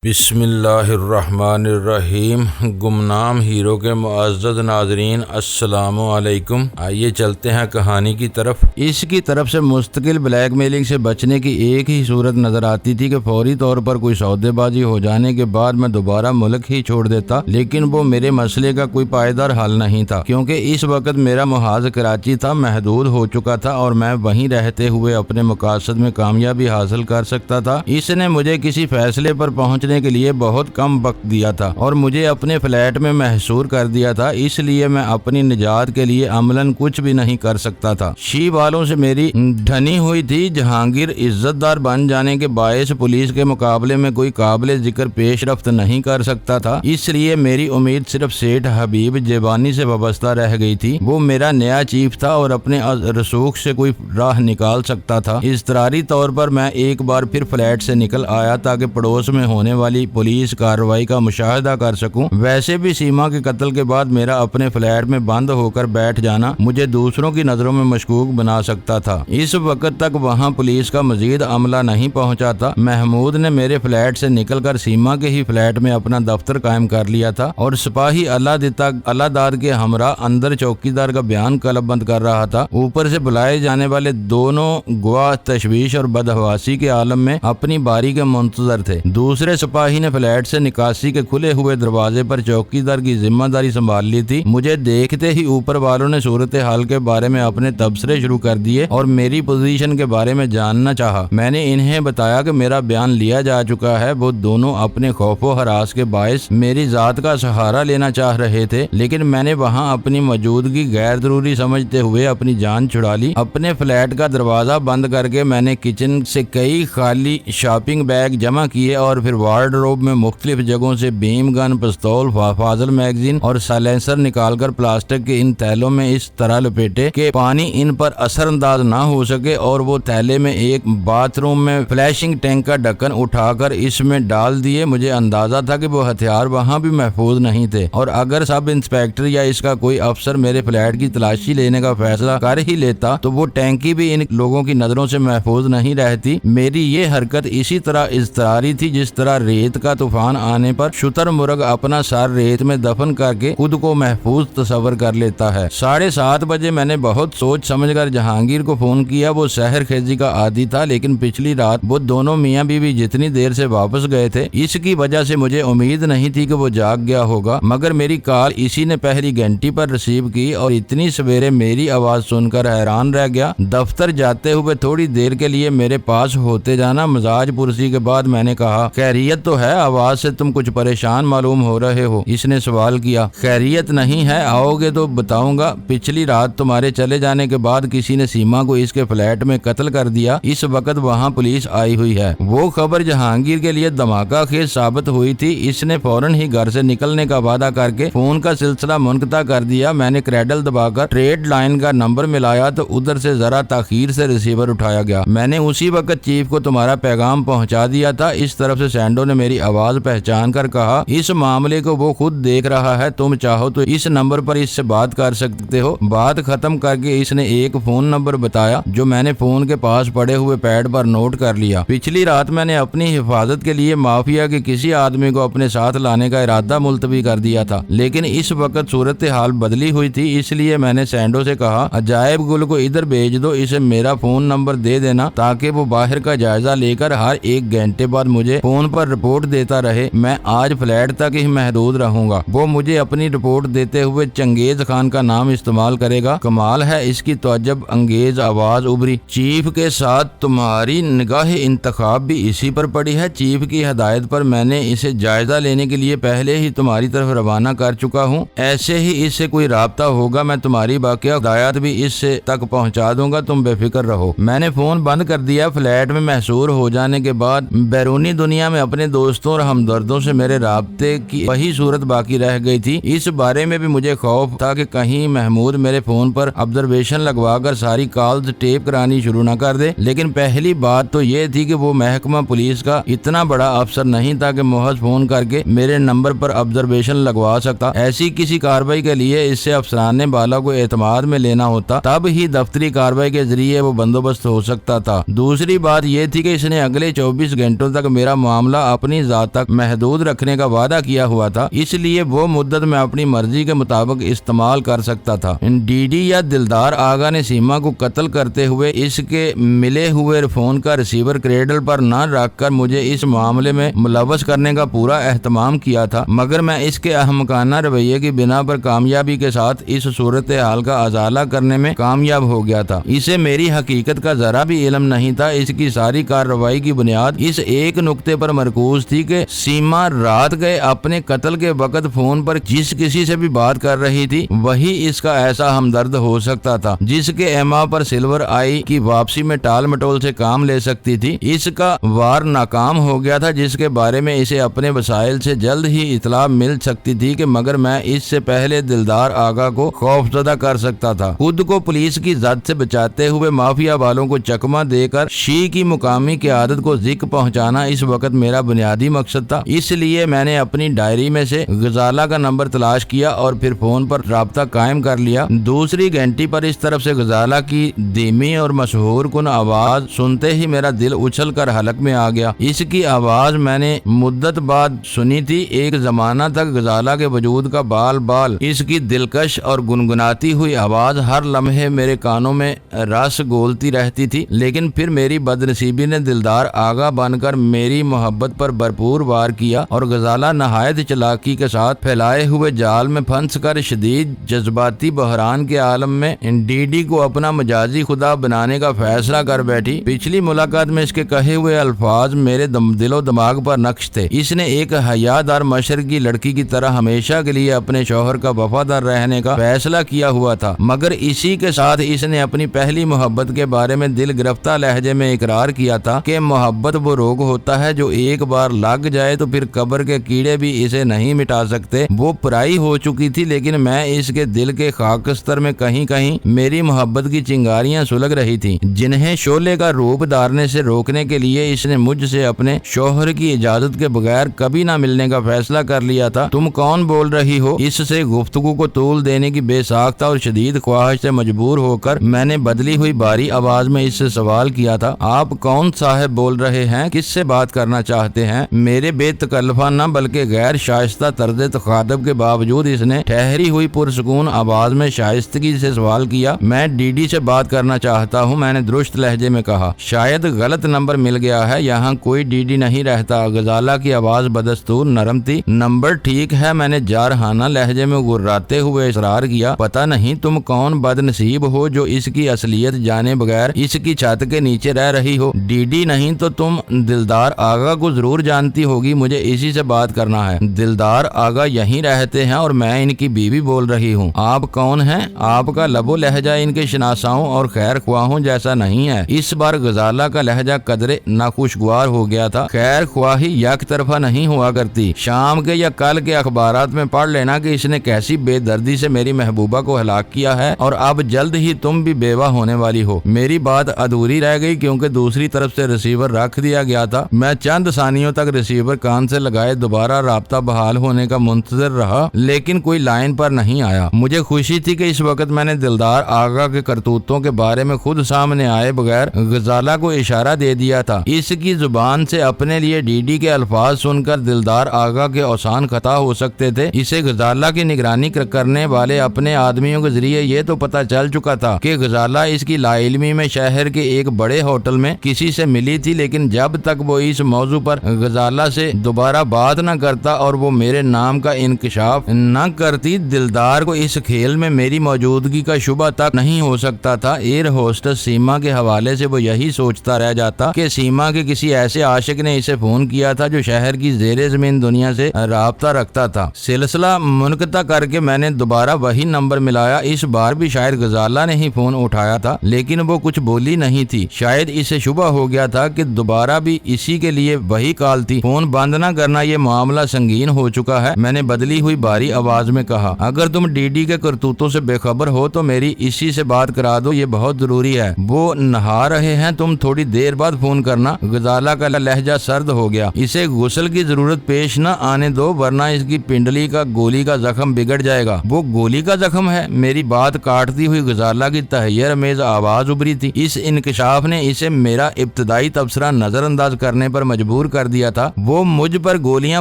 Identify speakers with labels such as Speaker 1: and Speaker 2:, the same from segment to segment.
Speaker 1: بسم اللہ الرحمن الرحیم۔ گمنام ہیرو کے معزز ناظرین السلام علیکم۔ آئیے چلتے ہیں کہانی کی طرف۔ اس کی طرف سے مستقل بلیک میلنگ سے بچنے کی ایک ہی صورت نظر آتی تھی کہ فوری طور پر کوئی سودے بازی ہو جانے کے بعد میں دوبارہ ملک ہی چھوڑ دیتا، لیکن وہ میرے مسئلے کا کوئی پائیدار حل نہیں تھا، کیونکہ اس وقت میرا محاذ کراچی تھا، محدود ہو چکا تھا اور میں وہیں رہتے ہوئے اپنے مقاصد میں کامیابی حاصل کر سکتا تھا۔ اس نے مجھے کسی فیصلے پر پہنچنے کے لیے بہت کم وقت دیا تھا اور مجھے اپنے فلیٹ میں محصور کر دیا تھا، اس لیے میں اپنی نجات کے لیے عملاً کچھ بھی نہیں کر سکتا تھا۔ شی والوں سے میری ڈھنی ہوئی تھی۔ جہانگیر عزت دار بن جانے کے باعث پولیس کے مقابلے میں کوئی قابل ذکر پیش رفت نہیں کر سکتا تھا، اس لیے میری امید صرف سیٹھ حبیب جیبانی سے وابستہ رہ گئی تھی۔ وہ میرا نیا چیف تھا اور اپنے رسوخ سے کوئی راہ نکال سکتا تھا۔ اضطراری طور پر میں ایک بار پھر فلیٹ سے نکل آیا تاکہ پڑوس میں ہونے والی پولیس کارروائی کا مشاہدہ کر سکوں۔ ویسے بھی سیما کے قتل کے بعد میرا اپنے فلیٹ میں بند ہو کر بیٹھ جانا مجھے دوسروں کی نظروں میں مشکوک بنا سکتا تھا۔ اس وقت تک وہاں پولیس کا مزید عملہ نہیں پہنچا تھا۔ محمود نے میرے فلیٹ سے نکل کر سیما کے ہی فلیٹ میں اپنا دفتر قائم کر لیا تھا اور سپاہی اللہ داد کے ہمراہ اندر چوکیدار کا بیان قلم بند کر رہا تھا۔ اوپر سے بلائے جانے والے دونوں گواہ تشویش اور بدحواسی کے عالم میں اپنی باری کے منتظر تھے۔ دوسرے سپاہی نے فلیٹ سے نکاسی کے کھلے ہوئے دروازے پر چوکیدار کی ذمہ داری سنبھال لی تھی۔ مجھے دیکھتے ہی اوپر والوں نے صورتحال کے بارے میں اپنے تبصرے شروع کر دیے اور میری پوزیشن کے بارے میں جاننا چاہا۔ میں نے انہیں بتایا کہ میرا بیان لیا جا چکا ہے۔ وہ دونوں اپنے خوف و ہراس کے باعث میری ذات کا سہارا لینا چاہ رہے تھے، لیکن میں نے وہاں اپنی موجودگی غیر ضروری سمجھتے ہوئے اپنی جان چھڑا لی۔ اپنے فلیٹ کا دروازہ بند کر کے میں نے کچن سے کئی خالی شاپنگ بیگ جمع کیے اور پھر وارڈ روب میں مختلف جگہوں سے بیم گن، پستول، فاضل میگزین اور سائلنسر نکال کر پلاسٹک کے ان تھیلوں میں اس طرح لپیٹے کہ پانی ان پر اثر انداز نہ ہو سکے، اور وہ تھیلے میں ایک باتھ روم میں فلیشنگ ٹینک کا ڈھکن اٹھا کر اس میں ڈال دیے۔ مجھے اندازہ تھا کہ وہ ہتھیار وہاں بھی محفوظ نہیں تھے، اور اگر سب انسپیکٹر یا اس کا کوئی افسر میرے فلیٹ کی تلاشی لینے کا فیصلہ کر ہی لیتا تو وہ ٹینکی بھی ان لوگوں کی نظروں سے محفوظ نہیں رہتی۔ میری یہ حرکت اسی طرح اضطراری تھی جس طرح ریت کا طوفان آنے پر شتر مرغ اپنا سر ریت میں دفن کر کے خود کو محفوظ تصور کر لیتا ہے۔ 7:30 بجے میں نے بہت سوچ سمجھ کر جہانگیر کو فون کیا۔ وہ سحر خیزی کا عادی تھا، لیکن پچھلی رات وہ دونوں میاں بیوی جتنی دیر سے واپس گئے تھے اس کی وجہ سے مجھے امید نہیں تھی کہ وہ جاگ گیا ہوگا، مگر میری کال اسی نے پہلی گھنٹی پر ریسیو کی اور اتنی سویرے میری آواز سن کر حیران رہ گیا۔ دفتر جاتے ہوئے تھوڑی دیر کے لیے میرے پاس ہوتے جانا۔ مزاج پرسی کے بعد میں نے کہا، خیریت تو ہے؟ آواز سے تم کچھ پریشان معلوم ہو رہے ہو۔ اس نے سوال کیا۔ خیریت نہیں ہے، آؤ گے تو بتاؤں گا۔ پچھلی رات تمہارے چلے جانے کے بعد کسی نے سیما کو اس کے فلیٹ میں قتل کر دیا۔ اس وقت وہاں پولیس آئی ہوئی ہے۔ وہ خبر جہانگیر کے لیے دھماکہ خیز ثابت ہوئی تھی۔ اس نے فوراً ہی گھر سے نکلنے کا وعدہ کر کے فون کا سلسلہ منقطع کر دیا۔ میں نے کریڈل دبا کر ٹریڈ لائن کا نمبر ملایا تو ادھر سے ذرا تاخیر سے ریسیور اٹھایا گیا۔ میں نے اسی وقت چیف کو تمہارا پیغام پہنچا دیا تھا۔ اس طرف سے سینڈو نے میری آواز پہچان کر کہا، اس معاملے کو وہ خود دیکھ رہا ہے، تم چاہو تو اس نمبر پر اس سے بات کر سکتے ہو۔ بات ختم کر کے اس نے ایک فون نمبر بتایا جو میں نے فون کے پاس پڑے ہوئے پیڈ پر نوٹ کر لیا۔ پچھلی رات میں نے اپنی حفاظت کے لیے مافیا کے کسی آدمی کو اپنے ساتھ لانے کا ارادہ ملتوی کر دیا تھا، لیکن اس وقت صورتحال بدلی ہوئی تھی، اس لیے میں نے سینڈو سے کہا، عجائب گل کو ادھر بھیج دو، اسے میرا فون نمبر دے دینا تاکہ وہ باہر کا جائزہ لے کر ہر 1 گھنٹے بعد مجھے فون پر رپورٹ دیتا رہے۔ میں آج فلیٹ تک ہی محدود رہوں گا۔ وہ مجھے اپنی رپورٹ دیتے ہوئے چنگیز خان کا نام استعمال کرے گا۔ کمال ہے، اس کی تعجب انگیز آواز ابھری۔ چیف کے ساتھ تمہاری نگاہ انتخاب بھی اسی پر پڑی ہے؟ چیف کی ہدایت پر میں نے اسے جائزہ لینے کے لیے پہلے ہی تمہاری طرف روانہ کر چکا ہوں۔ ایسے ہی اس سے کوئی رابطہ ہوگا میں تمہاری باقیہ ہدایات بھی اس سے تک پہنچا دوں گا، تم بے فکر رہو۔ میں نے فون بند کر دیا۔ فلیٹ میں محصور ہو جانے کے بعد بیرونی دنیا میں اپنے دوستوں اور ہمدردوں سے میرے رابطے کی وہی صورت باقی رہ گئی تھی۔ اس بارے میں بھی مجھے خوف تھا کہ کہیں محمود میرے فون پر آبزرویشن لگوا کر ساری کالز ٹیپ کرانی شروع نہ کر دے، لیکن پہلی بات تو یہ تھی کہ وہ محکمہ پولیس کا اتنا بڑا افسر نہیں تھا کہ محض فون کر کے میرے نمبر پر آبزرویشن لگوا سکتا۔ ایسی کسی کارروائی کے لیے اس سے افسران بالا کو اعتماد میں لینا ہوتا، تب ہی دفتری کارروائی کے ذریعے وہ بندوبست ہو سکتا تھا۔ دوسری بات یہ تھی کہ اس نے اگلے 24 گھنٹوں تک میرا معاملہ اپنی ذات تک محدود رکھنے کا وعدہ کیا ہوا تھا، اس لیے وہ مدت میں اپنی مرضی کے مطابق استعمال کر سکتا تھا۔ ڈی ڈی یا دلدار آغا نے سیما کو قتل کرتے ہوئے اس کے ملے ہوئے فون کا ریسیور کریڈل پر نہ رکھ کر مجھے اس معاملے میں ملوث کرنے کا پورا اہتمام کیا تھا، مگر میں اس کے احمقانہ رویے کی بنا پر کامیابی کے ساتھ اس صورتحال کا ازالہ کرنے میں کامیاب ہو گیا تھا۔ اسے میری حقیقت کا ذرا بھی علم نہیں تھا۔ اس کی ساری کارروائی کی بنیاد اس ایک نقطے پر مرکوز تھی کہ سیما رات گئے اپنے قتل کے وقت فون پر جس کسی سے بھی بات کر رہی تھی وہی اس کا ایسا ہمدرد ہو سکتا تھا جس کے ایما پر سلور آئی کی واپسی میں ٹال مٹول سے کام لے سکتی تھی۔ اس کا وار ناکام ہو گیا تھا جس کے بارے میں اسے اپنے وسائل سے جلد ہی اطلاع مل سکتی تھی کہ مگر میں اس سے پہلے دلدار آغا کو خوفزدہ کر سکتا تھا۔ خود کو پولیس کی زد سے بچاتے ہوئے مافیا والوں کو چکمہ دے کر شی کی مقامی قیادت کو ذک پہنچانا اس وقت میرا بنیادی مقصد تھا۔ اس لیے میں نے اپنی ڈائری میں سے غزالہ کا نمبر تلاش کیا اور پھر فون پر رابطہ قائم کر لیا۔ دوسری گھنٹی پر اس طرف سے غزالہ کی دھیمی اور مسحور کن آواز سنتے ہی میرا دل اچھل کر حلق میں آ گیا۔ اس کی آواز میں نے مدت بعد سنی تھی۔ ایک زمانہ تک غزالہ کے وجود کا بال بال اس کی دلکش اور گنگناتی ہوئی آواز ہر لمحے میرے کانوں میں رس گولتی رہتی تھی، لیکن پھر میری بدنصیبی نے دلدار آغا بن کر میری محبت پر بھرپور وار کیا اور غزالہ نہایت چلاکی کے ساتھ پھیلائے ہوئے جال میں پھنس کر شدید جذباتی بحران کے عالم میں ڈی ڈی کو اپنا مجازی خدا بنانے کا فیصلہ کر بیٹھی۔ پچھلی ملاقات میں اس کے کہے ہوئے الفاظ میرے دل و دماغ پر نقش تھے۔ اس نے ایک حیادار مشرقی لڑکی کی طرح ہمیشہ کے لیے اپنے شوہر کا وفادار رہنے کا فیصلہ کیا ہوا تھا، مگر اسی کے ساتھ اس نے اپنی پہلی محبت کے بارے میں دل گرفتہ لہجے میں اقرار کیا تھا کہ محبت وہ روگ ہوتا ہے جو ایک بار لگ جائے تو پھر قبر کے کیڑے بھی اسے نہیں مٹا سکتے۔ وہ پرائی ہو چکی تھی، لیکن میں اس کے دل کے خاکستر میں کہیں کہیں میری محبت کی چنگاریاں سلگ رہی تھیں، جنہیں شعلے کا روپ دھارنے سے روکنے کے لیے اس نے مجھ سے اپنے شوہر کی اجازت کے بغیر کبھی نہ ملنے کا فیصلہ کر لیا تھا۔ تم کون بول رہی ہو؟ اس سے گفتگو کو طول دینے کی بے ساختہ اور شدید خواہش سے مجبور ہو کر میں نے بدلی ہوئی باری آواز میں اس سے سوال کیا تھا۔ آپ کون صاحب بول رہے ہیں؟ کس سے بات کرنا چاہتے ہیں؟ میرے بے تکلفہ نہ بلکہ غیر شائستہ طرز تخاطب کے باوجود اس نے ٹھہری ہوئی پرسکون آواز میں شائستگی سے سوال کیا۔ میں ڈی ڈی سے بات کرنا چاہتا ہوں، میں نے درست لہجے میں کہا۔ شاید غلط نمبر مل گیا ہے، یہاں کوئی ڈی ڈی نہیں رہتا۔ غزالہ کی آواز بدستور نرم تھی۔ نمبر ٹھیک ہے، میں نے جارحانہ لہجے میں گراتے ہوئے اصرار کیا۔ پتہ نہیں تم کون بد نصیب ہو جو اس کی اصلیت جانے بغیر اس کی چھت کے نیچے رہ رہی ہو۔ ڈی ڈی نہیں تو تم دلدار آغا کو ضرور جانتی ہوگی، مجھے اسی سے بات کرنا ہے۔ دلدار آغا یہیں رہتے ہیں اور میں ان کی بیوی بول رہی ہوں۔ آپ کون ہیں؟ آپ کا لب و لہجہ ان کے شناساؤں اور خیر خواہوں جیسا نہیں ہے۔ اس بار غزالہ کا لہجہ قدرے ناخوشگوار ہو گیا تھا۔ خیر خواہی یک طرفہ نہیں ہوا کرتی۔ شام کے یا کل کے اخبارات میں پڑھ لینا کہ اس نے کیسی بے دردی سے میری محبوبہ کو ہلاک کیا ہے اور اب جلد ہی تم بھی بیوہ ہونے والی ہو۔ میری بات ادھوری رہ گئی کیونکہ دوسری طرف سے ریسیور رکھ دیا گیا تھا۔ میں چند ثانیوں تک ریسیور کان سے لگائے دوبارہ رابطہ بحال ہونے کا منتظر رہا، لیکن کوئی لائن پر نہیں آیا۔ مجھے خوشی تھی کہ اس وقت میں نے دلدار آغا کے کرتوتوں کے بارے میں خود سامنے آئے بغیر غزالہ کو اشارہ دے دیا تھا۔ اس کی زبان سے اپنے لیے ڈی ڈی کے الفاظ سن کر دلدار آغا کے اوسان خطا ہو سکتے تھے۔ اسے غزالہ کی نگرانی کرنے والے اپنے آدمیوں کے ذریعے یہ تو پتہ چل چکا تھا کہ غزالہ اس کی لا علمی میں شہر کے ایک بڑے ہوٹل میں کسی سے ملی تھی، لیکن جب تک وہ اس موضوع پر غزالہ سے دوبارہ بات نہ کرتا اور وہ میرے نام کا انکشاف نہ کرتی، دلدار کو اس کھیل میں میری موجودگی کا شبہ تک نہیں ہو سکتا تھا۔ ایئر ہوسٹس سیما کے حوالے سے وہ یہی سوچتا رہ جاتا کہ سیما کے کسی ایسے عاشق نے اسے فون کیا تھا جو شہر کی زیر زمین دنیا سے رابطہ رکھتا تھا۔ سلسلہ منقطع کر کے میں نے دوبارہ وہی نمبر ملایا۔ اس بار بھی شاید غزالہ نے ہی فون اٹھایا تھا، لیکن وہ کچھ بولی نہیں تھی۔ شاید اسے شبہ ہو گیا تھا کہ دوبارہ بھی اسی کے لیے وہی کال تھی۔ فون بند نہ کرنا، یہ معاملہ سنگین ہو چکا ہے، میں نے بدلی ہوئی باری آواز میں کہا۔ اگر تم ڈی ڈی کے کرتوتوں سے بے خبر ہو تو میری اسی سے بات کرا دو، یہ بہت ضروری ہے۔ وہ نہا رہے ہیں، تم تھوڑی دیر بعد فون کرنا۔ غزالہ کا لہجہ سرد ہو گیا۔ اسے غسل کی ضرورت پیش نہ آنے دو ورنہ اس کی پنڈلی کا گولی کا زخم بگڑ جائے گا۔ وہ گولی کا زخم ہے؟ میری بات کاٹتی ہوئی غزالہ کی تحیر امیز آواز ابری تھی۔ اس انکشاف نے اسے میرا ابتدائی تبصرہ نظر انداز کرنے پر مجبور کر دیا تھا، وہ مجھ پر گولیاں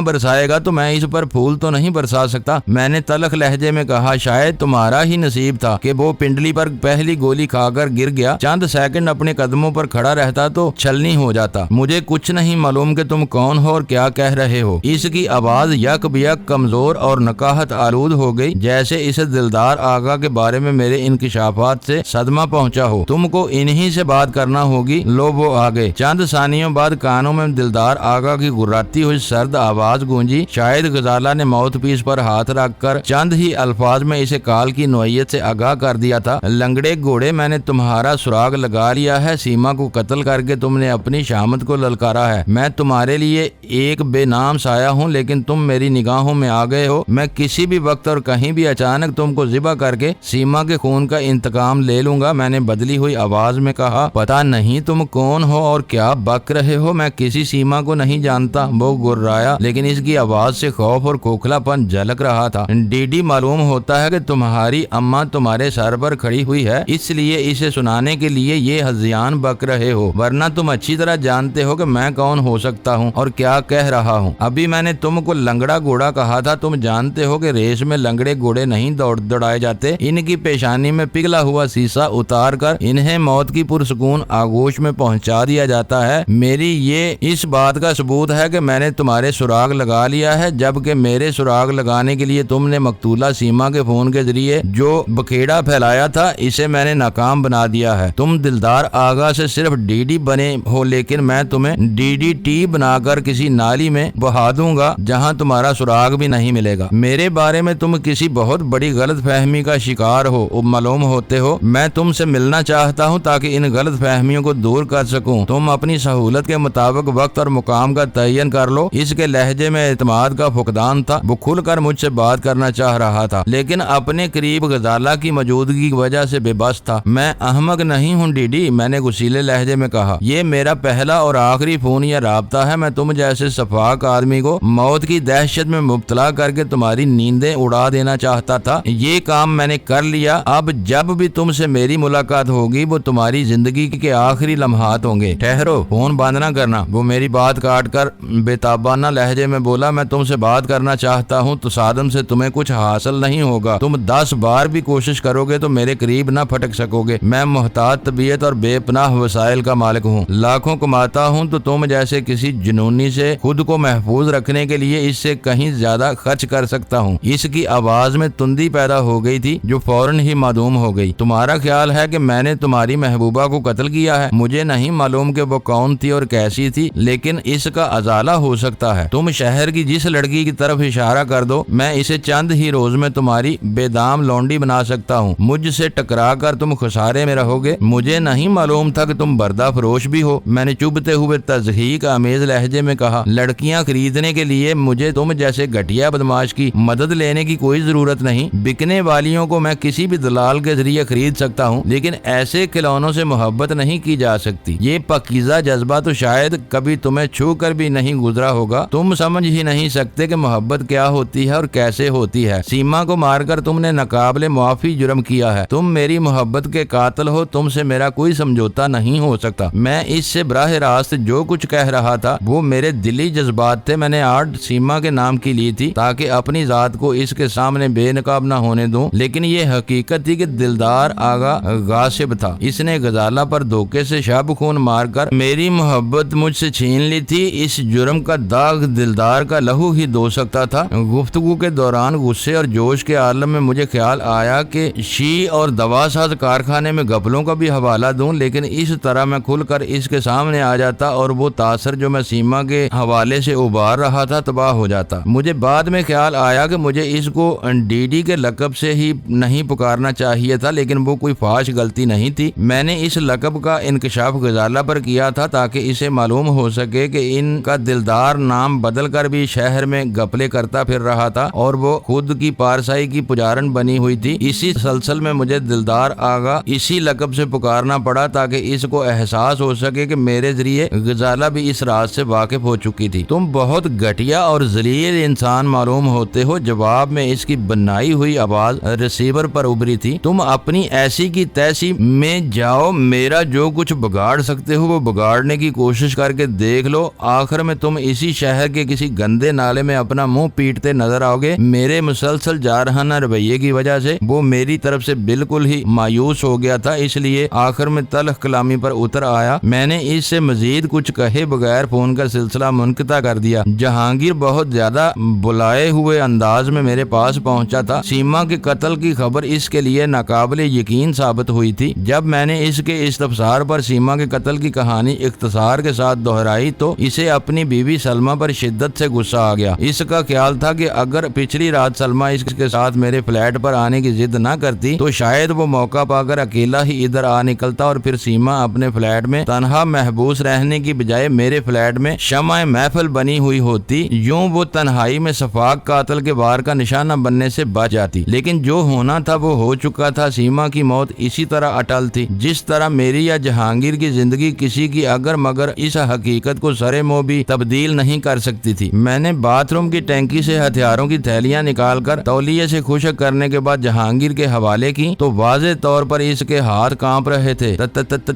Speaker 1: برسائے گا تو میں اس پر پھول تو نہیں برسا سکتا۔ میں نے تلخ لہجے میں کہا، شاید تمہارا ہی نصیب تھا کہ وہ پنڈلی پر پہلی گولی کھا کر گر گیا، چند سیکنڈ اپنے قدموں پر کھڑا رہتا تو چھلنی ہو جاتا۔ مجھے کچھ نہیں معلوم کہ تم کون ہو اور کیا کہہ رہے ہو۔ اس کی آواز یک بیک کمزور اور نکاہت آلود ہو گئی، جیسے اسے دلدار آغا کے بارے میں میرے انکشافات سے صدمہ پہنچا ہو۔ تم کو انہی سے بات کرنا ہوگی، لو وہ آگے۔ چند ثانیوں بعد کانوں میں دلدار آغا کی گراتی ہوئی سرد آواز گونجی۔ شاید غزالہ نے ماؤتھ پیس پر ہاتھ رکھ کر چند ہی الفاظ میں اسے کال کی نوعیت سے آگاہ کر دیا تھا۔ لنگڑے گھوڑے، میں نے تمہارا سراغ لگا لیا ہے، سیما کو قتل کر کے تم نے اپنی شامت کو للکارا ہے۔ میں تمہارے لیے ایک بے نام سایہ ہوں، لیکن تم میری نگاہوں میں آ گئے ہو۔ میں کسی بھی وقت اور کہیں بھی اچانک تم کو ذبح کر کے سیما کے خون کا انتقام لے لوں گا۔ میں نے بدلی ہوئی آواز میں کہا، پتہ نہیں تم کون ہو اور کیا بک رہے ہو، میں کسی سیما کو نہیں جانتا۔ وہ گرایا، لیکن اس کی آواز سے خوف اور کھوکھلا پن جھلک رہا تھا۔ ڈیڈی، معلوم ہوتا ہے کہ تمہاری اماں تمہارے سر پر کھڑی ہوئی ہے، اس لیے اسے سنانے کے لیے یہ ہذیان بک رہے ہو، ورنہ تم اچھی طرح جانتے ہو کہ میں کون ہو سکتا ہوں اور کیا کہہ رہا ہوں۔ ابھی میں نے تم کو لنگڑا گھوڑا کہا تھا، تم جانتے ہو کہ ریس میں لنگڑے گھوڑے نہیں دوڑائے جاتے، ان کی پیشانی میں پگھلا ہوا سیسا اتار کر انہیں موت کی پرسکون آغوش میں پہنچا دیا جاتا ہے۔ میری یہ اس بات کا ثبوت ہے کہ میں نے تمہارے سراغ لگا لیا ہے، جبکہ میرے سراغ لگانے کے لیے تم نے مقتولہ سیما کے خون کے ذریعے جو بکھیڑا پھیلایا تھا، اسے میں نے ناکام بنا دیا ہے۔ تم دلدار آغا سے صرف ڈی ڈی بنے ہو، لیکن میں تمہیں ڈی ڈی ٹی بنا کر کسی نالی میں بہا دوں گا جہاں تمہارا سراغ بھی نہیں ملے گا۔ میرے بارے میں تم کسی بہت بڑی غلط فہمی کا شکار ہو، معلوم ہوتے ہو۔ میں تم سے ملنا چاہتا ہوں تاکہ ان غلط فہمیوں کو دور کر سکوں۔ تم اپنی سہولت کے مطابق وقت اور مقام کا تعین کر لو۔ اس کے لہجے میں اعتماد کا فقدان تھا، وہ کھل کر مجھ سے بات کرنا چاہ رہا تھا، لیکن اپنے قریب غزالہ کی موجودگی کی وجہ سے بے بس تھا۔ میں احمق نہیں ہوں ڈی ڈی، میں نے غصیلے لہجے میں کہا، یہ میرا پہلا اور آخری فون یا رابطہ ہے۔ میں تم جیسے شفاق آدمی کو موت کی دہشت میں مبتلا کر کے تمہاری نیندیں اڑا دینا چاہتا تھا، یہ کام میں نے کر لیا۔ اب جب بھی تم سے میری ملاقات ہوگی وہ تمہاری زندگی کے آخری لمحات ہوں گے۔ ٹھہرو، فون بند نہ کرنا۔ وہ میری بات کاٹ کر بےتابانہ لہجے میں بولا، میں تم سے بات کرنا چاہتا ہوں، تصادم سے تمہیں کچھ حاصل نہیں ہوگا۔ تم 10 بار بھی کوشش کرو گے تو میرے قریب نہ پھٹک سکو گے۔ میں محتاط طبیعت اور بے پناہ وسائل کا مالک ہوں، لاکھوں کماتا ہوں تو تم جیسے کسی جنونی سے خود کو محفوظ رکھنے کے لیے اس سے کہیں زیادہ خرچ کر سکتا ہوں۔ اس کی آواز میں تندی پیدا ہو گئی تھی جو فوراً ہی معدوم ہو گئی۔ تمہارا خیال ہے کہ میں نے تمہاری محبوبہ کو قتل کیا ہے؟ مجھے نہیں معلوم کہ وہ کون تھی اور کیسی تھی، لیکن اس کا ازالہ ہو سکتا ہے۔ تم شہر کی جس لڑکی کی طرف اشارہ کر دو، میں اسے چند ہی روز میں تمہاری بے دام لونڈی بنا سکتا ہوں۔ مجھ سے ٹکرا کر تم خسارے میں رہو گے۔ مجھے نہیں معلوم تھا کہ تم بردہ فروش بھی ہو، میں نے چبھتے ہوئے تضحیک آمیز لہجے میں کہا۔ لڑکیاں خریدنے کے لیے مجھے تم جیسے گھٹیا بدماش کی مدد لینے کی کوئی ضرورت نہیں۔ بکنے والیوں کو میں کسی بھی دلال کے ذریعے خرید سکتا ہوں، لیکن ایسے کھلونوں سے محبت نہیں کی جا سکتی۔ یہ پاکیزہ جذبہ تو شاید کبھی تمہیں چھو کر بھی نہیں گزرا ہوگا۔ تم سمجھ ہی نہیں سکتے کہ محبت کیا ہوتی ہے اور کیسے ہوتی ہے۔ سیما کو مار کر تم نے ناقابل معافی جرم کیا ہے۔ تم میری محبت کے قاتل ہو، تم سے میرا کوئی سمجھوتا نہیں ہو سکتا۔ میں اس سے براہ راست جو کچھ کہہ رہا تھا وہ میرے دلی جذبات تھے۔ میں نے آرٹ سیما کے نام کی لی تھی تاکہ اپنی ذات کو اس کے سامنے بے نقاب نہ ہونے دوں، لیکن یہ حقیقت تھی کہ دلدار آغا غاصب تھا۔ اس نے غزالہ پر دھوکے سے شب خون مار کر میری محبت مجھ سے چھین لی تھی۔ اس جرم کا داغ دلدار کا لہو ہی دھو سکتا تھا۔ گفتگو کے دوران غصے اور جوش کے عالم میں مجھے خیال آیا کہ شی اور دوا ساز کارخانے میں گپلوں کا بھی حوالہ دوں، لیکن اس طرح میں کھل کر اس کے سامنے آ جاتا اور وہ تاثر جو میں سیما کے حوالے سے ابھار رہا تھا تباہ ہو جاتا۔ مجھے بعد میں خیال آیا کہ مجھے اس کو ڈی ڈی کے لقب سے ہی نہیں پکارنا چاہیے تھا، لیکن وہ کوئی فاش غلطی نہیں تھی۔ میں نے اس لقب کا انکشاف غزالہ پر کیا تھا تاکہ اسے معلوم ہو سکے کہ ان کا دلدار نام بدل کر بھی شہر میں گپلے کرتا پھر رہا تھا اور وہ خود کی پارسائی کی پجارن بنی ہوئی تھی۔ اسی سلسل میں مجھے دلدار آغا اسی لقب سے پکارنا پڑا تاکہ اس کو احساس ہو سکے کہ میرے ذریعے غزالہ بھی اس راز سے واقف ہو چکی تھی۔ تم بہت گھٹیا اور ذلیل انسان معلوم ہوتے ہو، جواب میں اس کی بنائی ہوئی آواز ریسیور پر ابھری تھی۔ تم اپنی ایسی کی تیسی میں جاؤ، میرا جو کچھ بگاڑ سکتے ہو وہ بگاڑنے کی کوشش کر کے دیکھ لو، تو آخر میں تم اسی شہر کے کسی گندے نالے میں اپنا منہ پیٹتے نظر آؤ گے۔ میرے مسلسل جارحانہ رویے کی وجہ سے وہ میری طرف سے بالکل ہی مایوس ہو گیا تھا، اس لیے آخر میں تلخ کلامی پر اتر آیا۔ میں نے اس سے مزید کچھ کہے بغیر فون کا سلسلہ منقطع کر دیا۔ جہانگیر بہت زیادہ بلائے ہوئے انداز میں میرے پاس پہنچا تھا۔ سیما کے قتل کی خبر اس کے لیے ناقابل یقین ثابت ہوئی تھی۔ جب میں نے اس کے استفسار پر سیما کے قتل کی کہانی اختصار کے ساتھ دہرائی تو اسے اپنی بیوی سلمہ پر شدت سے غصہ آ گیا۔ اس کا خیال تھا کہ اگر پچھلی رات سلمہ اس کے ساتھ میرے فلیٹ پر آنے کی ضد نہ کرتی تو شاید وہ موقع پا کر اکیلا ہی ادھر آ نکلتا اور پھر سیما اپنے فلیٹ میں تنہا محبوس رہنے کی بجائے میرے فلیٹ میں شمع محفل بنی ہوئی ہوتی۔ یوں وہ تنہائی میں شفاق قاتل کے وار کا نشانہ بننے سے بچ جاتی، لیکن جو ہونا تھا وہ ہو چکا تھا۔ سیما کی موت اسی طرح اٹل تھی جس طرح میری یا جہانگیر کی زندگی کسی کی اگر مگر اس حقیقت کو سرے مو بھی تبدیل نہیں کر سکتی تھی۔ میں نے باتھ روم کی ٹینکی سے ہتھیاروں کی تھیلیاں نکال کر تولیے سے خشک کرنے کے بعد جہانگیر کے حوالے کی تو واضح طور پر اس کے ہاتھ کانپ رہے تھے۔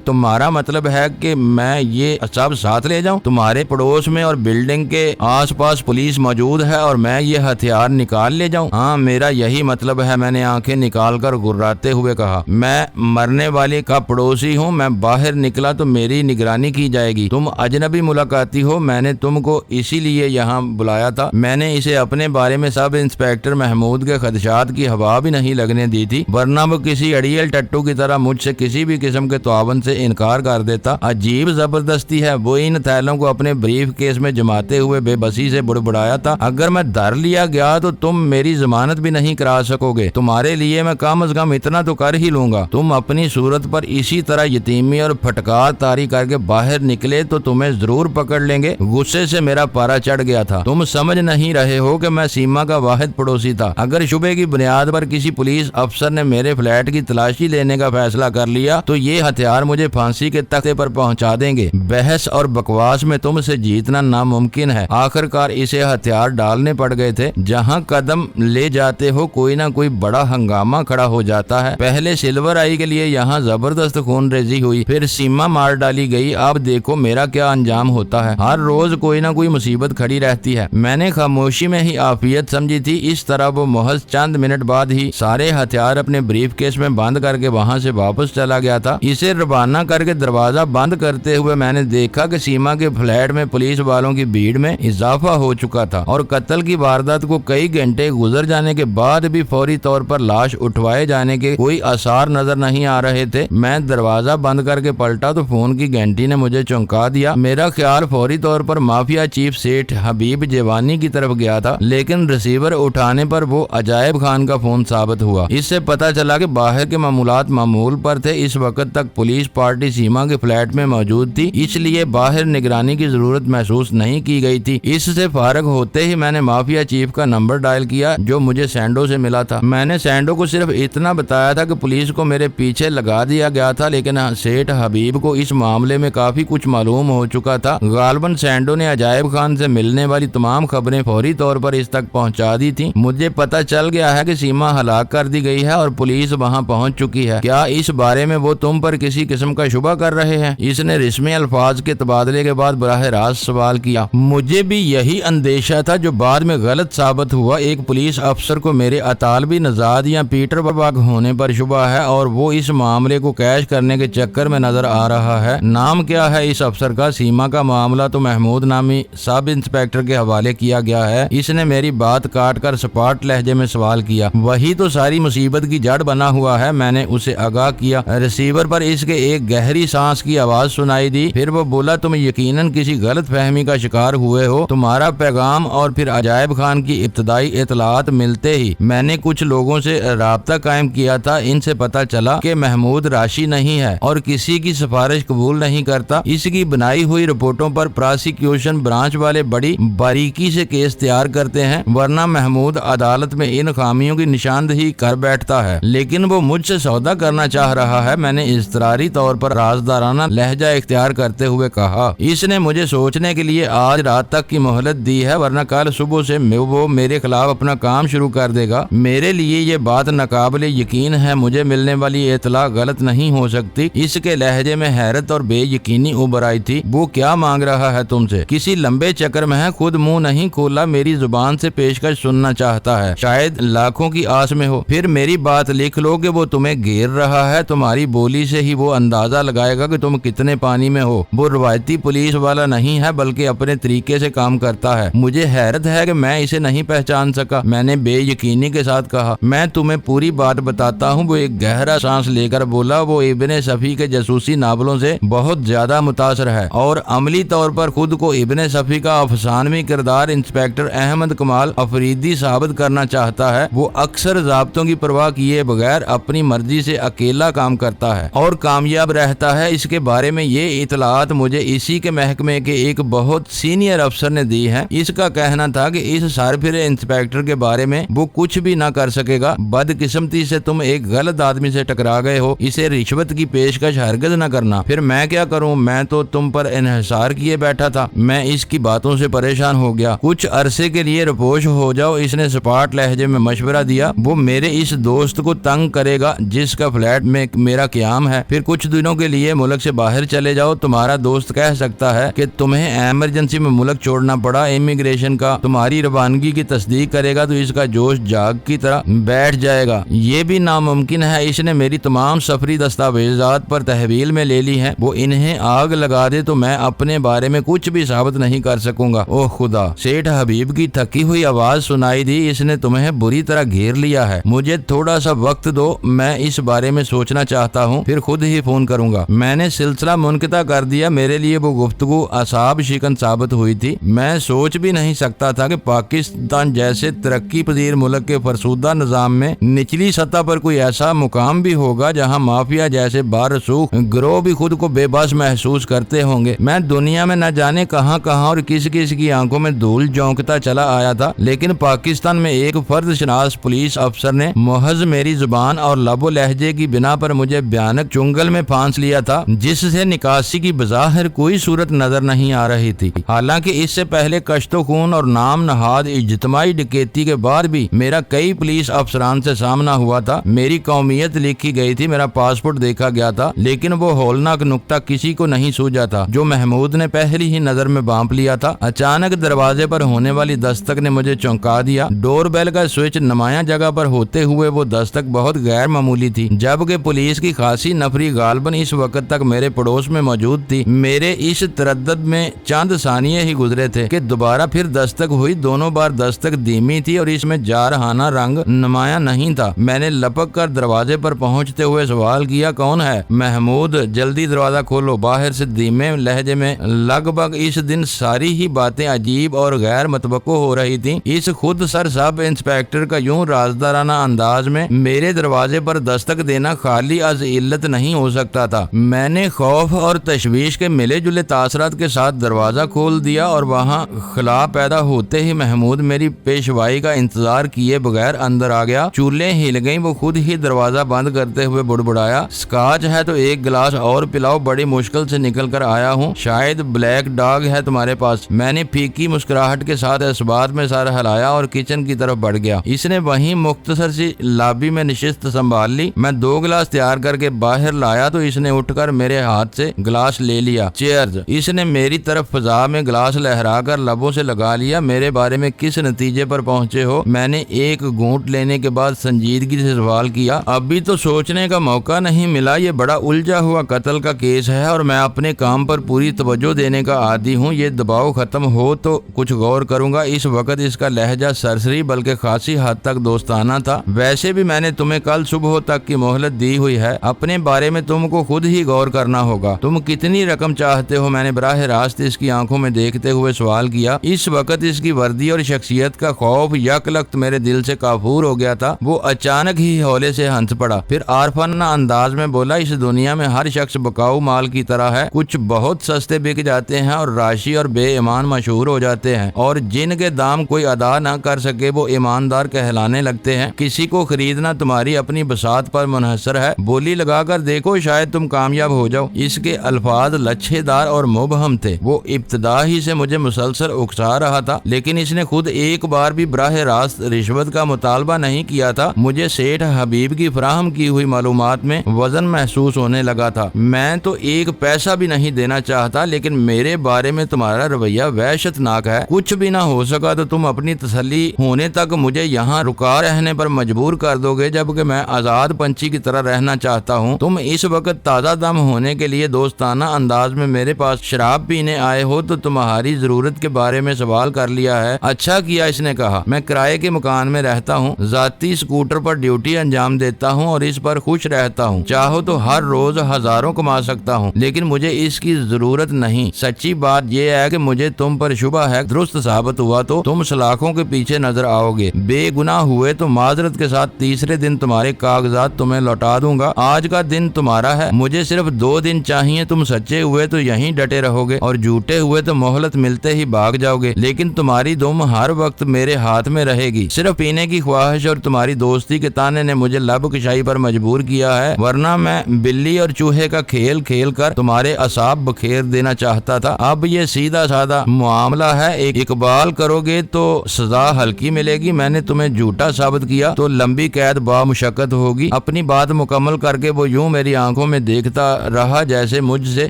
Speaker 1: تمہارا مطلب ہے کہ میں یہ سب ساتھ لے جاؤں؟ تمہارے پڑوس میں اور بلڈنگ کے آس پاس پولیس موجود ہے اور میں یہ ہتھیار نکال لے جاؤں؟ ہاں، میرا یہی مطلب ہے، میں نے آنکھیں نکال کر گراتے ہوئے کہا۔ میں مرنے والے کا پڑوسی ہوں، میں باہر نکلا تو میری نگرانی کی جائے گی۔ تم اجنبی ملاقاتی ہو، میں نے تم کو اسی لیے یہاں بلایا تھا۔ میں نے اسے اپنے بارے میں سب انسپیکٹر محمود کے خدشات کی ہوا بھی نہیں لگنے دی تھی، ورنہ وہ کسی اڑیل ٹٹو کی طرح مجھ سے کسی بھی قسم کے تعاون سے انکار کر دیتا۔ عجیب زبردستی ہے۔ وہ ان تھیلوں کو اپنے بریف کیس میں جماتے ہوئے بے بسی سے بڑبڑایا تھا۔ اگر میں دھر لیا گیا تو تم میری ضمانت بھی نہیں کرا سکو گے۔ تمہارے لیے میں کم از کم اتنا تو کر ہی لوں گا۔ تم اپنی صورت پر اسی طرح یتیمی اور پھٹکار طاری کر کے باہر نکلے تو تمہیں ضرور پکڑ لیں گے۔ غصے سے میرا پارا چڑھ گیا تھا۔ تم سمجھ نہیں رہے ہو کہ میں سیما کا واحد پڑوسی تھا۔ اگر شبے کی بنیاد پر کسی پولیس افسر نے میرے فلیٹ کی تلاشی لینے کا فیصلہ کر لیا تو یہ ہتھیار مجھے پھانسی کے تختے پر پہنچا دیں گے۔ بحث اور بکواس میں تم سے جیتنا ناممکن ہے۔ آخر کار اسے ہتھیار ڈالنے پڑ گئے تھے۔ جہاں قدم لے جاتے ہو کوئی نہ کوئی بڑا ہنگامہ کھڑا ہو جاتا ہے۔ پہلے سلور آئی کے لیے یہاں زبردست خون ریزی ہوئی، پھر سیما مار ڈالی گئی، اب دیکھو میرا کیا انجام ہوتا ہے۔ ہر روز کوئی نہ کوئی مصیبت کھڑی رہتی ہے۔ میں نے خاموشی میں ہی عافیت سمجھی تھی۔ اس طرح وہ محض چند منٹ بعد ہی سارے ہتھیار اپنے بریف کیس میں بند کر کے وہاں سے واپس چلا گیا تھا۔ اسے روانہ کر کے دروازہ بند کرتے ہوئے میں نے دیکھا کہ سیما کے فلیٹ میں پولیس والوں کی بھیڑ میں اضافہ ہو چکا تھا اور قتل کی واردات کو کئی گھنٹے گزر جانے کے بعد بھی فوری طور پر لاش اٹھوائے جانے کے کوئی آثار نظر نہیں آ رہے تھے۔ میں دروازہ بند کر کے پلٹا تو فون کی گھنٹی نے مجھے چونکا دیا۔ میرا خیال فوری طور پر مافیا چیف سیٹھ حبیب جیوانی کی طرف گیا تھا، لیکن ریسیور اٹھانے پر وہ عجائب خان کا فون ثابت ہوا۔ اس سے پتا چلا کہ باہر کے معمولات معمول پر تھے۔ اس وقت تک پولیس پارٹی سیما کے فلیٹ میں موجود تھی، اس لیے باہر نگرانی کی ضرورت محسوس نہیں کی گئی تھی۔ اس سے فارغ ہوتے ہی میں نے مافیا چیف کا نمبر ڈائل کیا جو مجھے سینڈو سے ملا تھا۔ میں نے سینڈو کو صرف اتنا بتایا تھا کہ پولیس کو میرے پیچھے لگا دیا گیا تھا، لیکن سیٹھ حبیب کو اس معاملے میں کافی کچھ معلوم ہو چکا تھا۔ غالباً سینڈو نے عجائب خان سے ملنے والی تمام خبریں فوری طور پر اس تک پہنچا دی تھی۔ مجھے پتا چل گیا ہے کہ سیما ہلاک کر دی گئی ہے اور پولیس وہاں پہنچ چکی ہے۔ کیا اس بارے میں وہ تم پر کسی قسم کا شبہ کر رہے ہیں؟ اس نے رسمی الفاظ کے تبادلے کے بعد براہ راست سوال کیا۔ مجھے بھی یہی اندیشہ تھا جو بعد میں غلط ثابت ہوا۔ ایک پولیس افسر کو میرے اطالوی نژاد یا پیٹر برگ ہونے پر شبہ ہے اور وہ اس معاملے کو کیش کرنے کے چکر میں نظر آ رہا ہے۔ نام کیا ہے اس افسر کا؟ سیما کا معاملہ تو محمود نامی سب انسپیکٹر کے حوالے کیا گیا ہے۔ اس نے میری بات کاٹ کر سپاٹ لہجے میں سوال کیا۔ وہی تو ساری مصیبت کی جڑ بنا ہوا ہے، میں نے اسے آگاہ کیا۔ ریسیور پر اس کے ایک گہری سانس کی آواز سنائی دی، پھر وہ بولا تم یقیناً کسی غلط فہمی کا شکار ہوئے ہو۔ تمہارا پیغام اور پھر عجائب خان کی ابتدائی اطلاعات ملتے ہی میں نے کچھ لوگوں سے رابطہ قائم کیا تھا۔ ان سے پتا چلا کہ محمود راشی نہیں ہے اور کسی کی سفارش قبول نہیں کرتا۔ اس کی بنائی ہوئی رپورٹوں پر پراسیکیوشن برانچ والے بڑی باریکی سے کیس تیار کرتے ہیں، ورنہ محمود عدالت میں ان خامیوں کی نشاندہی کر بیٹھتا ہے۔ لیکن وہ مجھ سے سودا کرنا چاہ رہا ہے، میں نے اضطراری طور پر رازدارانہ لہجہ اختیار کرتے ہوئے کہا۔ اس نے مجھے سوچنے کے لیے آج رات تک کی مہلت دی ہے، ورنہ کل صبح سے وہ میرے خلاف اپنا کام شروع کر دے گا۔ میرے لیے یہ بات ناقابل یقین ہے، مجھے ملنے والی اطلاع غلط نہیں ہو سکتی۔ اس کے لہجے میں حیرت اور بے یقینی ابھر آئی تھی۔ وہ کیا مانگ مانگ رہا ہے تم سے، کسی لمبے چکر میں ہے، خود منہ نہیں کھولا، میری زبان سے پیشکش سننا چاہتا ہے، شاید لاکھوں کی آس میں ہو، پھر میری بات لکھ لو کہ وہ تمہیں گھیر رہا ہے، تمہاری بولی سے ہی وہ اندازہ لگائے گا کہ تم کتنے پانی میں ہو۔ وہ روایتی پولیس والا نہیں ہے بلکہ اپنے طریقے سے کام کرتا ہے۔ مجھے حیرت ہے کہ میں اسے نہیں پہچان سکا، میں نے بے یقینی کے ساتھ کہا۔ میں تمہیں پوری بات بتاتا ہوں۔ وہ ایک گہرا سانس لے کر بولا، وہ ابن صفی کے جاسوسی ناولوں سے بہت زیادہ متاثر ہے اور عملی طور پر خود کو ابن صفی کا افسانوی کردار انسپیکٹر احمد کمال افریدی ثابت کرنا چاہتا ہے۔ وہ اکثر ضابطوں کی پرواہ کیے بغیر اپنی مرضی سے اکیلا کام کرتا ہے اور کامیاب رہتا ہے۔ اس کے بارے میں یہ اطلاعات مجھے اسی کے محکمے کے ایک بہت سینئر افسر نے دی ہے۔ اس کا کہنا تھا کہ اس سرفرے انسپیکٹر کے بارے میں وہ کچھ بھی نہ کر سکے گا۔ بدقسمتی سے تم ایک غلط آدمی سے ٹکرا گئے ہو، اسے رشوت کی پیشکش ہرگز نہ کرنا۔ پھر میں کیا کروں؟ میں تو تم پر انحصار کیے بیٹھا تھا۔ میں اس کی باتوں سے پریشان ہو گیا۔ کچھ عرصے کے لیے رپوش ہو جاؤ، اس نے سپاٹ لہجے میں مشورہ دیا۔ وہ میرے اس دوست کو تنگ کرے گا جس کا فلیٹ میں میرا قیام ہے۔ پھر کچھ دنوں کے لیے ملک سے باہر چلے جاؤ۔ تمہارا دوست کہہ سکتا ہے کہ تمہیں ایمرجنسی میں ملک چھوڑنا پڑا، امیگریشن کا تمہاری روانگی کی تصدیق کرے گا تو اس کا جوش جاگ کی طرح بیٹھ جائے گا۔ یہ بھی ناممکن ہے، اس نے میری تمام سفری دستاویزات پر تحویل میں لے لی ہے، وہ انہیں آگ لگا دے تو میں اپنے بارے میں کچھ بھی ثابت نہیں کر سکوں گا۔ اوہ خدا! سیٹھ حبیب کی تھکی ہوئی آواز سنائی دی۔ اس نے تمہیں بری طرح گھیر لیا ہے، مجھے تھوڑا سا وقت دو، میں اس بارے میں سوچنا چاہتا ہوں، پھر خود ہی فون کروں گا۔ میں نے سلسلہ منقطع کر دیا۔ میرے لیے وہ گفتگو اعصاب شکن ثابت ہوئی تھی۔ میں سوچ بھی نہیں سکتا تھا کہ پاکستان جیسے ترقی پذیر ملک کے فرسودہ نظام میں نچلی سطح پر کوئی ایسا مقام بھی ہوگا جہاں مافیا جیسے بارسوخ گروہ بھی خود کو بے بس محسوس کرتے ہوں گے۔ میں دنیا میں نہ جانے کہاں کہاں اور کس کس کی آنکھوں میں دھول جھونکتا چلا آیا تھا، لیکن پاکستان میں ایک فرد شناس پولیس افسر نے محض میری زبان اور لب و لہجے کی بنا پر مجھے بھیانک چنگل میں پھانس لیا تھا جس سے نکاسی کی بظاہر کوئی صورت نظر نہیں آ رہی تھی۔ حالانکہ اس سے پہلے کشت و خون اور نام نہاد اجتماعی ڈکیتی کے بعد بھی میرا کئی پولیس افسران سے سامنا ہوا تھا۔ میری قومیت لکھی گئی تھی، میرا پاسپورٹ دیکھا گیا تھا، لیکن وہ ہولناک نقطہ کسی کو نہیں سوجا تھا جو محمود نے پہلی ہی نظر میں بانپ لیا تھا۔ اچانک دروازے پر ہونے والی دستک نے مجھے چونکا دیا۔ ڈور بیل کا سوئچ نمایاں جگہ پر ہوتے ہوئے وہ دستک بہت غیر معمولی تھی، جبکہ پولیس کی خاصی نفری غالباً اس وقت تک میرے پڑوس میں موجود تھی۔ میرے اس تردد میں چند ثانیے ہی گزرے تھے کہ دوبارہ پھر دستک ہوئی۔ دونوں بار دستک دھیمی تھی اور اس میں جارحانہ رنگ نمایاں نہیں تھا۔ میں نے لپک کر دروازے پر پہنچتے ہوئے سوال کیا، کون ہے؟ محمود، جلدی دروازہ کھولو، باہر سے دھیمے لہجے میں۔ لگ بھگ اس دن ساری ہی باتیں عجیب اور غیر متوقع ہو رہی تھیں۔ اس خود سر سب انسپیکٹر کا یوں رازدارانہ انداز میں میرے دروازے پر دستک دینا خالی از علت نہیں ہو سکتا تھا۔ میں نے خوف اور تشویش کے ملے جلے تاثرات کے ساتھ دروازہ کھول دیا اور وہاں خلا پیدا ہوتے ہی محمود میری پیشوائی کا انتظار کیے بغیر اندر آ گیا۔ چولیں ہل گئیں، وہ خود ہی دروازہ بند کرتے ہوئے بڑبڑایا، سکاچ ہے تو ایک گلاس اور پلاؤ، بڑی مشکل سے نکل کر آیا ہوں، شاید بلیک ڈاگ ہے تمہارے پاس۔ میں نے پھیکی مسکراہٹ کے ساتھ اس بات میں سر ہلایا اور کچن کی طرف بڑھ گیا۔ اس نے وہیں مختصر سی لابی میں نشست سنبھال لی۔ میں 2 گلاس تیار کر کے باہر لایا تو اس نے اٹھ کر میرے ہاتھ سے گلاس لے لیا۔ چیئرز! اس نے میری طرف فضا میں گلاس لہرا کر لبوں سے لگا لیا۔ میرے بارے میں کس نتیجے پر پہنچے ہو؟ میں نے ایک گھونٹ لینے کے بعد سنجیدگی سے سوال کیا۔ ابھی تو سوچنے کا موقع نہیں ملا، یہ بڑا الجھا ہوا قتل کا کیس ہے اور میں اپنے کام پر پوری توجہ دینے کا عادی ہوں۔ یہ دباؤ ختم ہو تو کچھ غور کروں گا۔ اس وقت اس کا لہجہ سرسری بلکہ خاصی حد تک دوستانہ تھا۔ ویسے بھی میں نے تمہیں کل صبح تک کی مہلت دی ہوئی ہے، اپنے بارے میں تم کو خود ہی غور کرنا ہوگا۔ تم کتنی رقم چاہتے ہو؟ میں نے براہ راست اس کی آنکھوں میں دیکھتے ہوئے سوال کیا۔ اس وقت اس کی وردی اور شخصیت کا خوف یک لخت میرے دل سے کافور ہو گیا تھا۔ وہ اچانک ہی ہولے سے ہنس پڑا، پھر عارفانہ انداز میں بولا، اس دنیا میں ہر شخص بکاؤ مال کی طرح ہے، کچھ بہت سستے بک جاتے ہیں اور راشی اور بے ایمان مشہور ہو جاتے ہیں، اور جن کے دام کوئی ادا نہ کر سکے وہ ایماندار کہلانے لگتے ہیں۔ کسی کو خریدنا تمہاری اپنی بساط پر منحصر ہے، بولی لگا کر دیکھو، شاید تم کامیاب ہو جاؤ۔ اس کے الفاظ لچھے دار اور مبہم تھے۔ وہ ابتدا ہی سے مجھے مسلسل اکسا رہا تھا، لیکن اس نے خود ایک بار بھی براہ راست رشوت کا مطالبہ نہیں کیا تھا۔ مجھے سیٹھ حبیب کی فراہم کی ہوئی معلومات میں وزن محسوس ہونے لگا تھا۔ میں تو ایک پیسہ بھی نہیں دینا چاہتا، لیکن لیکن میرے بارے میں تمہارا رویہ وحشت ناک ہے۔ کچھ بھی نہ ہو سکا تو تم اپنی تسلی ہونے تک مجھے یہاں رکا رہنے پر مجبور کر دو گے، جبکہ میں آزاد پنچھی کی طرح رہنا چاہتا ہوں۔ تم اس وقت تازہ دم ہونے کے لیے دوستانہ انداز میں میرے پاس شراب پینے آئے ہو تو تمہاری ضرورت کے بارے میں سوال کر لیا ہے۔ اچھا کیا، اس نے کہا۔ میں کرائے کے مکان میں رہتا ہوں، ذاتی اسکوٹر پر ڈیوٹی انجام دیتا ہوں اور اس پر خوش رہتا ہوں۔ چاہو تو ہر روز ہزاروں کما سکتا ہوں، لیکن مجھے اس کی ضرورت نہیں۔ سچی بات یہ ہے کہ مجھے تم پر شبہ ہے، درست ثابت ہوا تو تم سلاخوں کے پیچھے نظر آؤ گے۔ بے گناہ ہوئے تو معذرت کے ساتھ تیسرے دن تمہارے کاغذات تمہیں لوٹا دوں گا۔ آج کا دن تمہارا ہے، مجھے صرف 2 دن چاہیے۔ تم سچے ہوئے تو یہیں ڈٹے رہو گے اور جھوٹے ہوئے تو مہلت ملتے ہی بھاگ جاؤ گے، لیکن تمہاری دم ہر وقت میرے ہاتھ میں رہے گی۔ صرف پینے کی خواہش اور تمہاری دوستی کے تانے نے مجھے لب کشائی پر مجبور کیا ہے، ورنہ میں بلی اور چوہے کا کھیل کھیل کر تمہارے اعصاب بکھیر دینا چاہتا تھا۔ اب یہ سیدھا سادہ معاملہ ہے، ایک اقبال کرو گے تو سزا ہلکی ملے گی، میں نے تمہیں جھوٹا ثابت کیا تو لمبی قید با مشقت ہوگی۔ اپنی بات مکمل کر کے وہ یوں میری آنکھوں میں دیکھتا رہا جیسے مجھ سے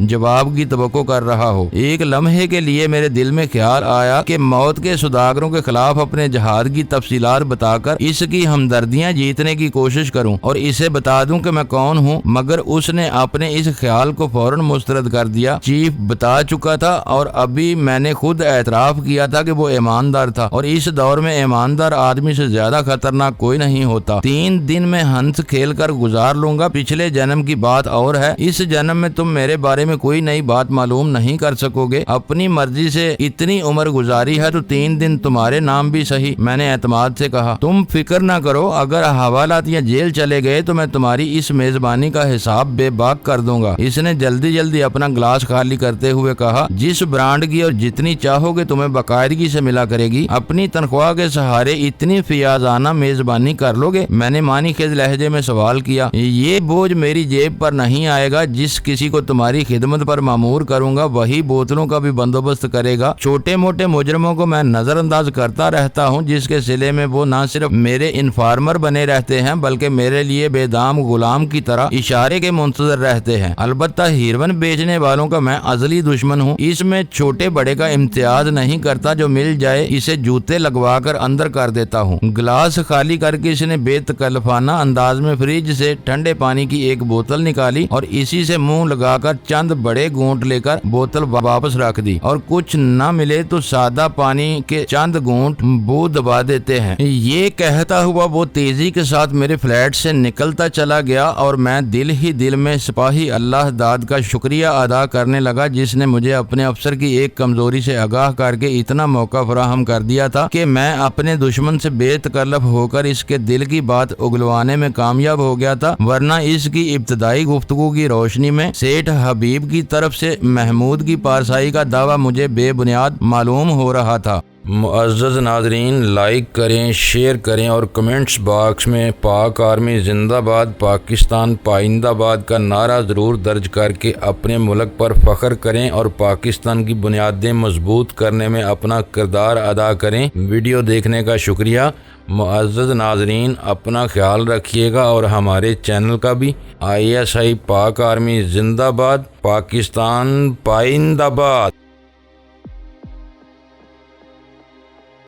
Speaker 1: جواب کی توقع کر رہا ہو۔ ایک لمحے کے لیے میرے دل میں خیال آیا کہ موت کے سوداگروں کے خلاف اپنے جہاد کی تفصیلات بتا کر اس کی ہمدردیاں جیتنے کی کوشش کروں اور اسے بتا دوں کہ میں کون ہوں، مگر اس نے اپنے اس خیال کو فوراً مسترد کر دیا۔ چیف بتا چکا تھا اور ابھی میں نے خود اعتراف کیا تھا کہ وہ ایماندار تھا، اور اس دور میں ایماندار آدمی سے زیادہ خطرناک کوئی نہیں ہوتا۔ 3 دن میں ہنس کھیل کر گزار لوں گا، پچھلے جنم کی بات اور ہے، اس جنم میں تم میرے بارے میں کوئی نئی بات معلوم نہیں کر سکو گے۔ اپنی مرضی سے اتنی عمر گزاری ہے تو 3 دن تمہارے نام بھی صحیح، میں نے اعتماد سے کہا۔ تم فکر نہ کرو، اگر حوالات یا جیل چلے گئے تو میں تمہاری اس میزبانی کا حساب بے باک کر دوں گا۔ اس نے جلدی جلدی اپنا گلاس خالی کرتے ہوئے کہا، جس برانڈ کی اور جتنی چاہو گے تمہیں باقاعدگی سے ملا کرے گی۔ اپنی تنخواہ کے سہارے اتنی فیاضانہ میزبانی کر لو گے؟ میں نے معنی خیز لہجے میں سوال کیا۔ یہ بوجھ میری جیب پر نہیں آئے گا، جس کسی کو تمہاری خدمت پر مامور کروں گا وہی بوتلوں کا بھی بندوبست کرے گا۔ چھوٹے موٹے مجرموں کو میں نظر انداز کرتا رہتا ہوں، جس کے صلے میں وہ نہ صرف میرے انفارمر بنے رہتے ہیں بلکہ میرے لیے بے دام غلام کی طرح اشارے کے منتظر رہتے ہیں۔ البتہ ہیروین بیچنے والوں کا میں ازلی دشمن ہوں، اس میں چھوٹے بڑے کا امتیاز نہیں کرتا، جو مل جائے اسے جوتے لگوا کر اندر کر دیتا ہوں۔ گلاس خالی کر کے اس نے بے تکلفانہ انداز میں فریج سے ٹھنڈے پانی کی ایک بوتل نکالی اور اسی سے منہ لگا کر چند بڑے گھونٹ لے کر بوتل واپس رکھ دی، اور کچھ نہ ملے تو سادہ پانی کے چند گھونٹ بو دبا دیتے ہیں۔ یہ کہتا ہوا وہ تیزی کے ساتھ میرے فلیٹ سے نکلتا چلا گیا اور میں دل ہی دل میں سپاہی اللہ داد کا شکریہ ادا کرنے لگا، جس نے مجھے اپنے افسر کی ایک کمزوری سے آگاہ کر کے اتنا موقع فراہم کر دیا تھا کہ میں اپنے دشمن سے بے تکلف ہو کر اس کے دل کی بات اگلوانے میں کامیاب ہو گیا تھا، ورنہ اس کی ابتدائی گفتگو کی روشنی میں سیٹھ حبیب کی طرف سے محمود کی پارسائی کا دعویٰ مجھے بے بنیاد معلوم ہو رہا تھا۔
Speaker 2: معزز ناظرین، لائک کریں، شیئر کریں اور کمنٹس باکس میں پاک آرمی زندہ باد، پاکستان پائندہ باد کا نعرہ ضرور درج کر کے اپنے ملک پر فخر کریں اور پاکستان کی بنیادیں مضبوط کرنے میں اپنا کردار ادا کریں۔ ویڈیو دیکھنے کا شکریہ۔ معزز ناظرین، اپنا خیال رکھیے گا اور ہمارے چینل کا بھی۔ ISI پاک آرمی زندہ باد، پاکستان پائندہ باد۔